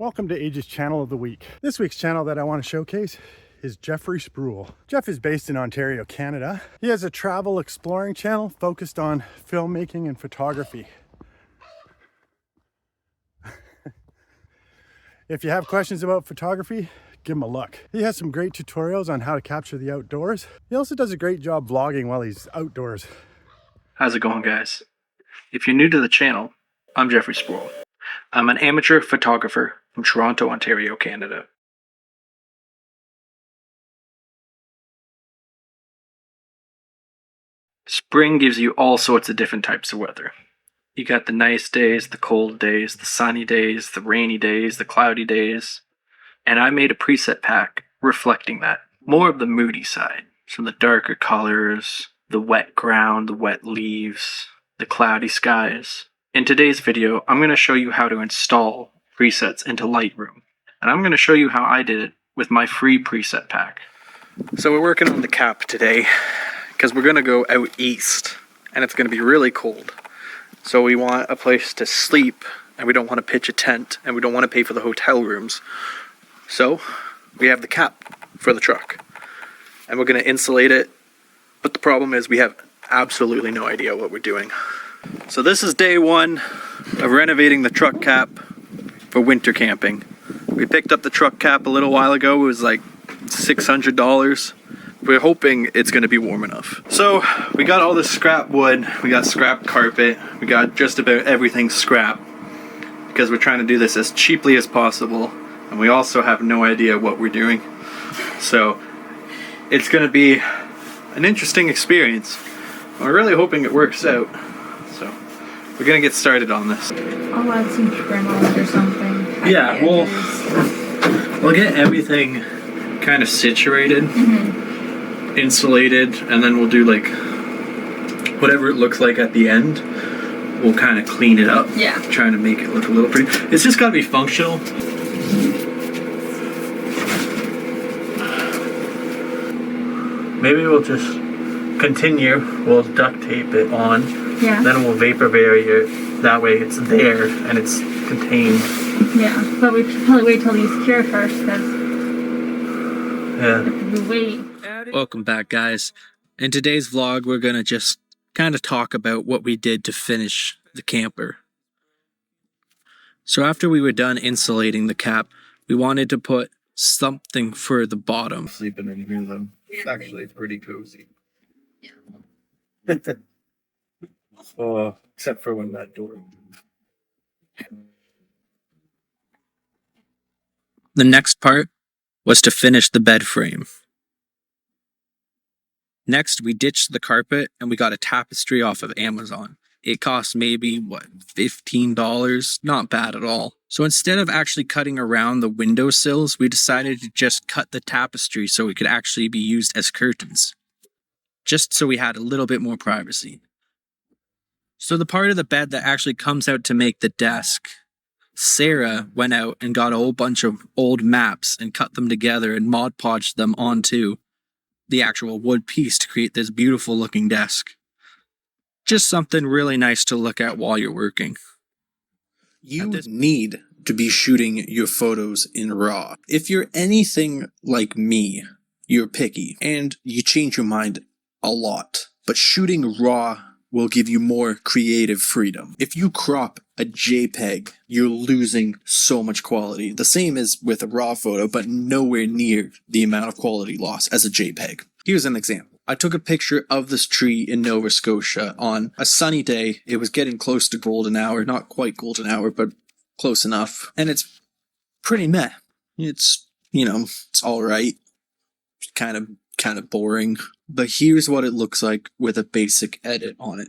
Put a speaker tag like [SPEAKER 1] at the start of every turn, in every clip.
[SPEAKER 1] Welcome to Age's Channel of the Week. This week's channel that I want to showcase is Jeffrey Sproule. Jeff is based in Ontario, Canada. He has a travel exploring channel focused on filmmaking and photography. If you have questions about photography, give him a look. He has some great tutorials on how to capture the outdoors. He also does a great job vlogging while he's outdoors.
[SPEAKER 2] How's it going, guys? If you're new to the channel, I'm Jeffrey Sproule. I'm an amateur photographer from Toronto, Ontario, Canada. Spring gives you all sorts of different types of weather. You got the nice days, the cold days, the sunny days, the rainy days, the cloudy days. And I made a preset pack reflecting that. More of the moody side. So the darker colors, the wet ground, the wet leaves, the cloudy skies. In today's video, I'm going to show you how to install presets into Lightroom. And I'm going to show you how I did it with my free preset pack. So we're working on the cap today because we're going to go out east and it's going to be really cold. So we want a place to sleep and we don't want to pitch a tent and we don't want to pay for the hotel rooms. So we have the cap for the truck and we're going to insulate it. But the problem is we have absolutely no idea what we're doing. So this is day one of renovating the truck cap for winter camping. We picked up the truck cap a little while ago. It was like $600. We're hoping it's going to be warm enough. So we got all this scrap wood, we got scrap carpet, we got just about everything scrap because we're trying to do this as cheaply as possible and we also have no idea what we're doing. So it's going to be an interesting experience. We're really hoping it works out. So we're going to get started on this.
[SPEAKER 3] I'll add some trim on it or something.
[SPEAKER 2] Yeah, we'll get everything kind of situated. Insulated, and then we'll do like whatever it looks like at the end. We'll kind of clean it up, trying to make it look a little pretty. It's just got to be functional. Maybe we'll just continue. We'll duct tape it on. Yeah. Then we'll vapor barrier it. That way it's there and it's contained.
[SPEAKER 3] Yeah, but we should probably wait till these cure first because we wait.
[SPEAKER 2] Welcome back, guys. In today's vlog, we're going to just kind of talk about what we did to finish the camper. So after we were done insulating the cap, we wanted to put something for the bottom. Sleeping in here, though. It's actually pretty cozy. Yeah. Except for when that door. The next part was to finish the bed frame. Next, we ditched the carpet and we got a tapestry off of Amazon. It cost maybe, $15? Not bad at all. So instead of actually cutting around the windowsills, we decided to just cut the tapestry so it could actually be used as curtains. Just so we had a little bit more privacy. So the part of the bed that actually comes out to make the desk, Sarah went out and got a whole bunch of old maps and cut them together and Mod Podged them onto the actual wood piece to create this beautiful looking desk. Just something really nice to look at while you're working. You need to be shooting your photos in RAW. If you're anything like me, you're picky and you change your mind a lot. But shooting RAW will give you more creative freedom. If you crop a JPEG, you're losing so much quality. The same as with a RAW photo, but nowhere near the amount of quality loss as a JPEG. Here's an example. I took a picture of this tree in Nova Scotia on a sunny day. It was getting close to golden hour, not quite golden hour, but close enough. And it's pretty meh. It's, it's all right. Kind of boring. But here's what it looks like with a basic edit on it.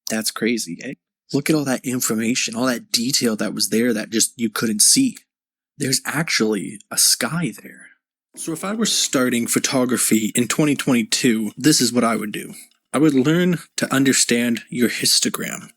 [SPEAKER 2] That's crazy, eh? Look at all that information, all that detail that was there that just you couldn't see. There's actually a sky there. So if I were starting photography in 2022, this is what I would do. I would learn to understand your histogram.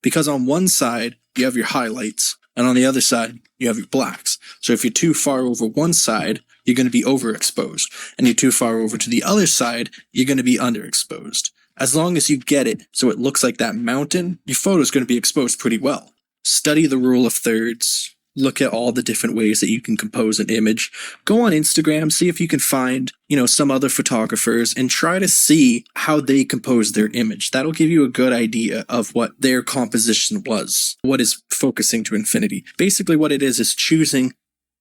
[SPEAKER 2] Because on one side, you have your highlights, and on the other side, you have your blacks. So if you're too far over one side, you're going to be overexposed. And you're too far over to the other side, you're going to be underexposed. As long as you get it so it looks like that mountain, your photo is going to be exposed pretty well.
[SPEAKER 4] study the rule of thirds, look at all the different ways that you can compose an image. Go on Instagram, see if you can find, some other photographers and try to see how they compose their image. That'll give you a good idea of what their composition was, what is focusing to infinity. Basically what it is choosing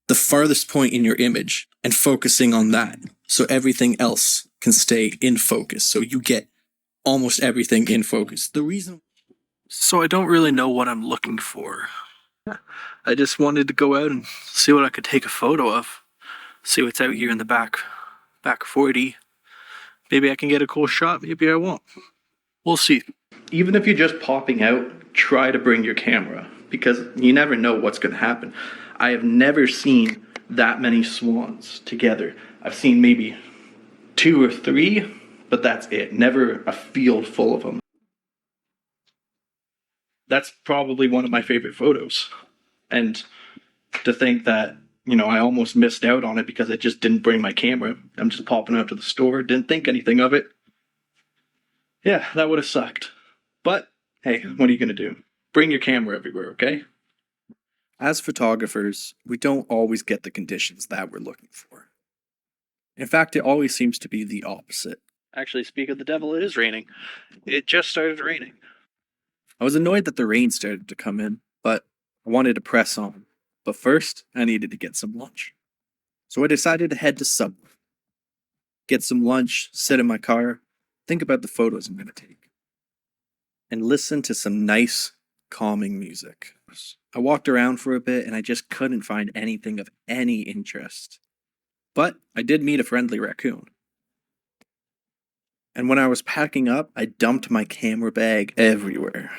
[SPEAKER 4] the farthest point in your image and focusing on that so everything else can stay in focus. So you get almost everything in focus. So I don't really know what I'm looking for. I just wanted to go out and see what I could take a photo of. See what's out here in the back 40. Maybe I can get a cool shot, maybe I won't. We'll see. Even if you're just popping out, try to bring your camera because you never know what's going to happen. I have never seen that many swans together. I've seen maybe 2 or 3, but that's it. Never a field full of them. That's probably one of my favorite photos. And to think that, I almost missed out on it because I just didn't bring my camera. I'm just popping out to the store, didn't think anything of it. Yeah, that would have sucked. But, hey, what are you going to do? Bring your camera everywhere, okay? As photographers, we don't always get the conditions that we're looking for. In fact, it always seems to be the opposite. Actually, speak of the devil, it is raining. It just started raining. I was annoyed that the rain started to come in, but I wanted to press on. But first, I needed to get some lunch. So I decided to head to Subway. Get some lunch, sit in my car, think about the photos I'm going to take, and listen to some nice, calming music. I walked around for a bit and I just couldn't find anything of any interest. But I did meet a friendly raccoon. And when I was packing up, I dumped my camera bag everywhere.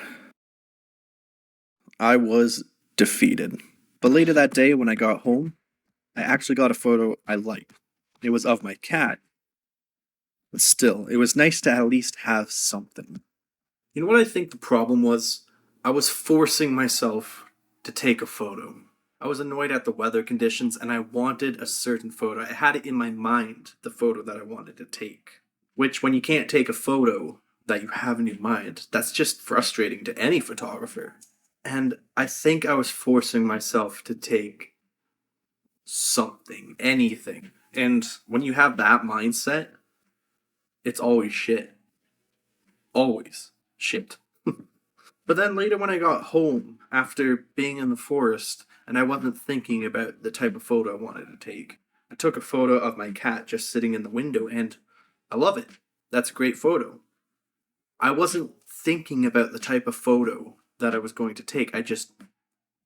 [SPEAKER 4] I was defeated. But later that day when I got home, I actually got a photo I liked. It was of my cat. But still, it was nice to at least have something. You know what I think the problem was? I was forcing myself to take a photo. I was annoyed at the weather conditions and I wanted a certain photo. I had it in my mind, the photo that I wanted to take. Which, when you can't take a photo that you have in your mind, that's just frustrating to any photographer. And I think I was forcing myself to take something, anything. And when you have that mindset, it's always shit. Always shit. But then later when I got home, after being in the forest, and I wasn't thinking about the type of photo I wanted to take, I took a photo of my cat just sitting in the window, and I love it. That's a great photo. I wasn't thinking about the type of photo that I was going to take. I just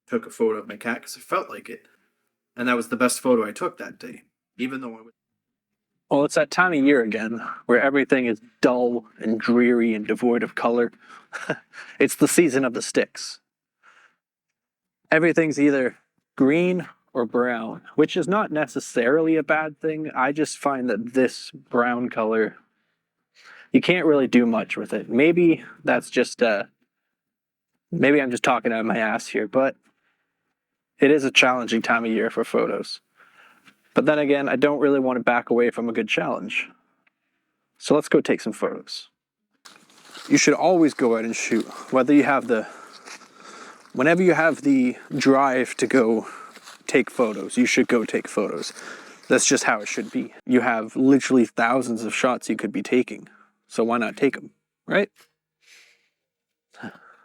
[SPEAKER 4] took a photo of my cat because I felt like it. And that was the best photo I took that day, even though I was... Well, it's that time of year again, where everything is dull and dreary and devoid of color. It's the season of the sticks. Everything's either green or brown, which is not necessarily a bad thing. I just find that this brown color, you can't really do much with it. Maybe that's just, maybe I'm just talking out of my ass here, but it is a challenging time of year for photos. But then again, I don't really want to back away from a good challenge. So let's go take some photos. You should always go out and shoot, whenever you have the drive to go take photos, you should go take photos. That's just how it should be. You have literally thousands of shots you could be taking, so why not take them, right?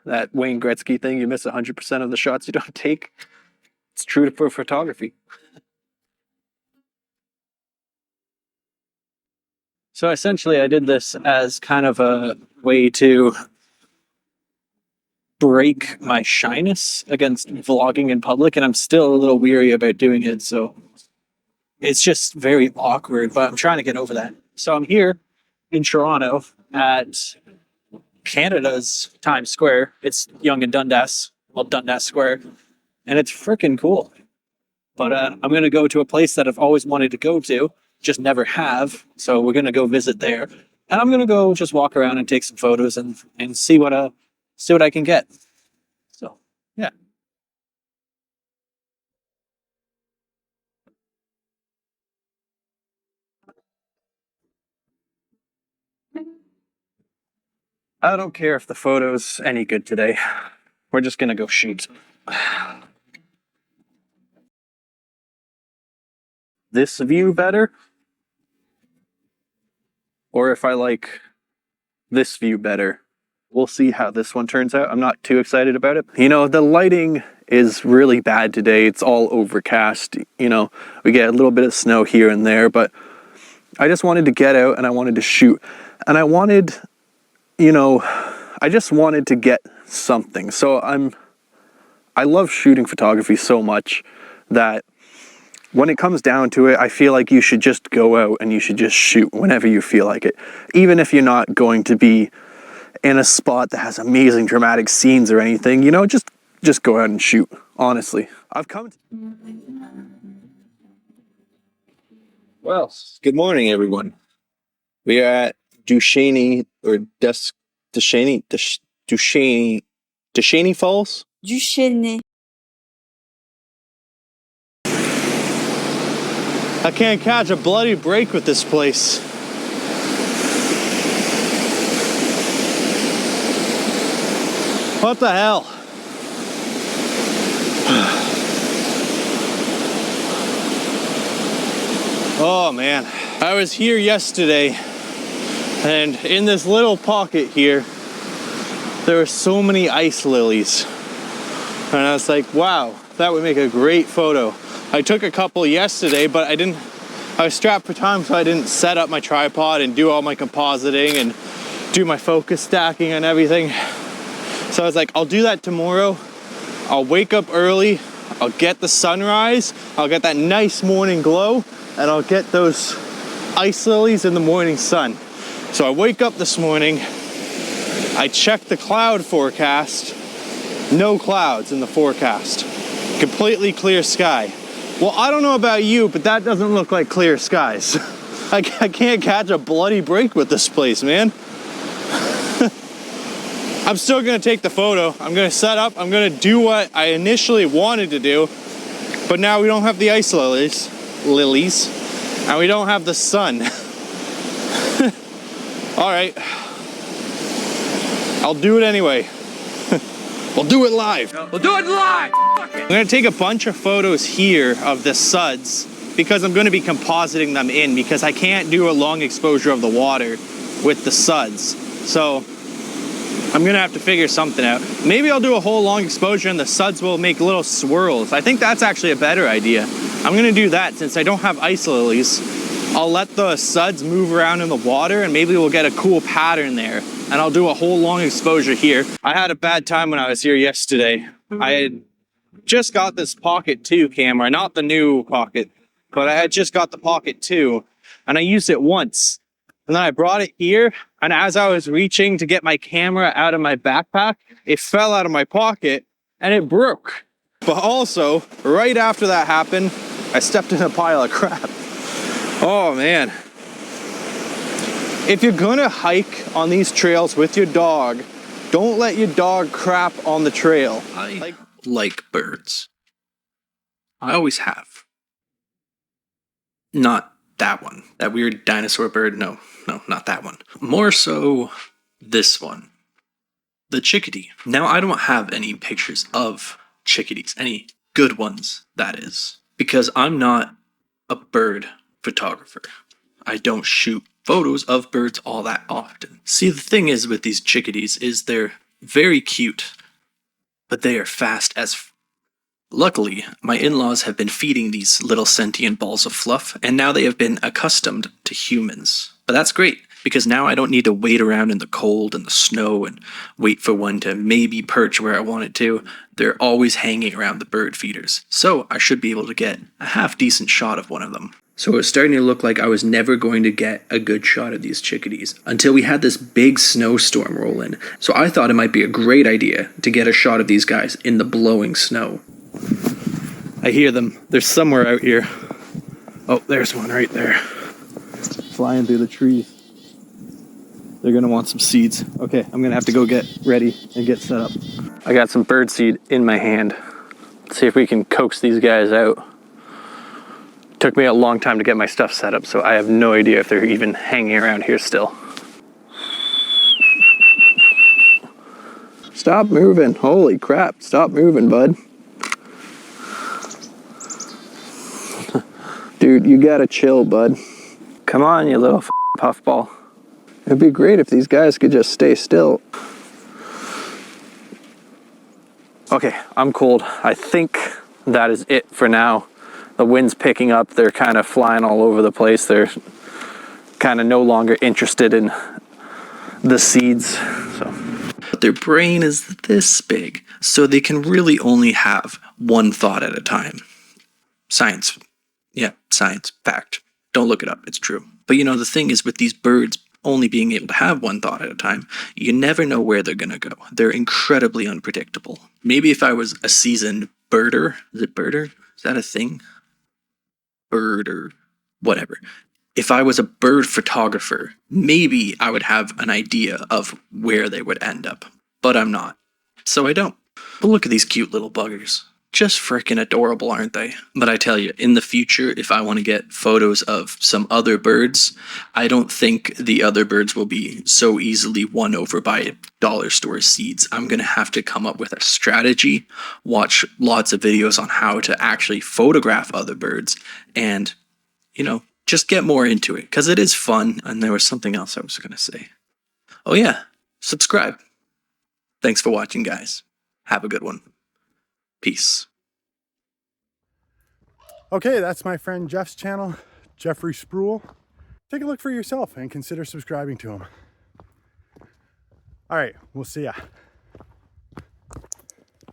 [SPEAKER 4] That Wayne Gretzky thing, you miss 100% of the shots you don't take. It's true for photography. So essentially I did this as kind of a way to break my shyness against vlogging in public, and I'm still a little weary about doing it, so it's just very awkward, but I'm trying to get over that. So I'm here in Toronto at Canada's Times Square. It's Yonge and Dundas, well, Dundas Square, and it's freaking cool. But I'm going to go to a place that I've always wanted to go to, just never have, so we're going to go visit there. And I'm going to go just walk around and take some photos and see what I can get. So, yeah. I don't care if the photo's any good today.
[SPEAKER 2] We're just gonna go shoot. This view better? Or if I like this view better. We'll see how this one turns out. I'm not too excited about it. You know, the lighting is really bad today. It's all overcast. You know, we get a little bit of snow here and there, but I just wanted to get out and I wanted to shoot. And I wanted, you know, I just wanted to get something. So I love shooting photography so much that when it comes down to it, I feel like you should just go out and you should just shoot whenever you feel like it. Even if you're not going to be in a spot that has amazing dramatic scenes or anything, you know, just go out and shoot, honestly.
[SPEAKER 5] Well, good morning, everyone. We are at Duchesne Falls.
[SPEAKER 6] Duchesne.
[SPEAKER 5] I can't catch a bloody break with this place. What the hell? Oh man, I was here yesterday and in this little pocket here, there were so many ice lilies. And I was like, wow, that would make a great photo. I took a couple yesterday, but I was strapped for time, so I didn't set up my tripod and do all my compositing and do my focus stacking and everything. So I was like, I'll do that tomorrow. I'll wake up early, I'll get the sunrise, I'll get that nice morning glow, and I'll get those ice lilies in the morning sun. So I wake up this morning, I check the cloud forecast, no clouds in the forecast, completely clear sky. Well, I don't know about you, but that doesn't look like clear skies. I can't catch a bloody break with this place, man. I'm still gonna take the photo. I'm gonna set up, I'm gonna do what I initially wanted to do, but now we don't have the ice lilies, and we don't have the sun. All right, I'll do it anyway. We'll do it live. We'll do it live. I'm gonna take a bunch of photos here of the suds because I'm gonna be compositing them in because I can't do a long exposure of the water with the suds. So I'm gonna have to figure something out. Maybe I'll do a whole long exposure and the suds will make little swirls. I think that's actually a better idea. I'm gonna do that since I don't have ice lilies. I'll let the suds move around in the water and maybe we'll get a cool pattern there. And I'll do a whole long exposure here. I had a bad time when I was here yesterday. I had just got this Pocket 2 camera, not the new Pocket, but I had just got the Pocket 2 and I used it once. And then I brought it here, and as I was reaching to get my camera out of my backpack, it fell out of my pocket and it broke. But also, right after that happened, I stepped in a pile of crap. Oh man. If you're gonna hike on these trails with your dog, don't let your dog crap on the trail.
[SPEAKER 2] I like birds. I always have. Not that one. That weird dinosaur bird. No, not that one. More so this one. The chickadee. Now, I don't have any pictures of chickadees. Any good ones, that is. Because I'm not a bird photographer. I don't shoot photos of birds all that often. See, the thing is with these chickadees is they're very cute, but they are fast as Luckily, my in-laws have been feeding these little sentient balls of fluff, and now they have been accustomed to humans. But that's great, because now I don't need to wait around in the cold and the snow and wait for one to maybe perch where I want it to. They're always hanging around the bird feeders, so I should be able to get a half-decent shot of one of them. So it was starting to look like I was never going to get a good shot of these chickadees until we had this big snowstorm roll in. So I thought it might be a great idea to get a shot of these guys in the blowing snow. I hear them. They're somewhere out here. Oh, there's one right there. Flying through the trees. They're gonna want some seeds. Okay, I'm gonna have to go get ready and get set up. I got some bird seed in my hand. Let's see if we can coax these guys out. Took me a long time to get my stuff set up, so I have no idea if they're even hanging around here still.
[SPEAKER 5] Stop moving. Holy crap. Stop moving, bud. Dude, you gotta chill, bud. Come on, you little puffball. It'd be great if these guys could just stay still. Okay, I'm cold. I think that is it for now. The wind's picking up. They're kind of flying all over the place. They're kind of no longer interested in the seeds. So,
[SPEAKER 4] But their brain is this big, so they can really only have one thought at a time. Science. Yeah, science. Fact. Don't look it up. It's true. But you know, the thing is with these birds only being able to have one thought at a time, you never know where they're going to go. They're incredibly unpredictable. Maybe if I was a seasoned birder, is it birder? Is that a thing? Birder, whatever. If I was a bird photographer, maybe I would have an idea of where they would end up. But I'm not. So I don't. But look at these cute little buggers. Just freaking adorable, aren't they? But I tell you, in the future, if I want to get photos of some other birds, I don't think the other birds will be so easily won over by dollar store seeds. I'm going to have to come up with a strategy, watch lots of videos on how to actually photograph other birds, and, you know, just get more into it, because it is fun. And there was something else I was going to say. Oh yeah, subscribe. Thanks for watching, guys. Have a good one. Peace.
[SPEAKER 1] Okay, that's my friend Jeff's channel, Jeffrey Sproule. Take a look for yourself and consider subscribing to him. All right, we'll see ya.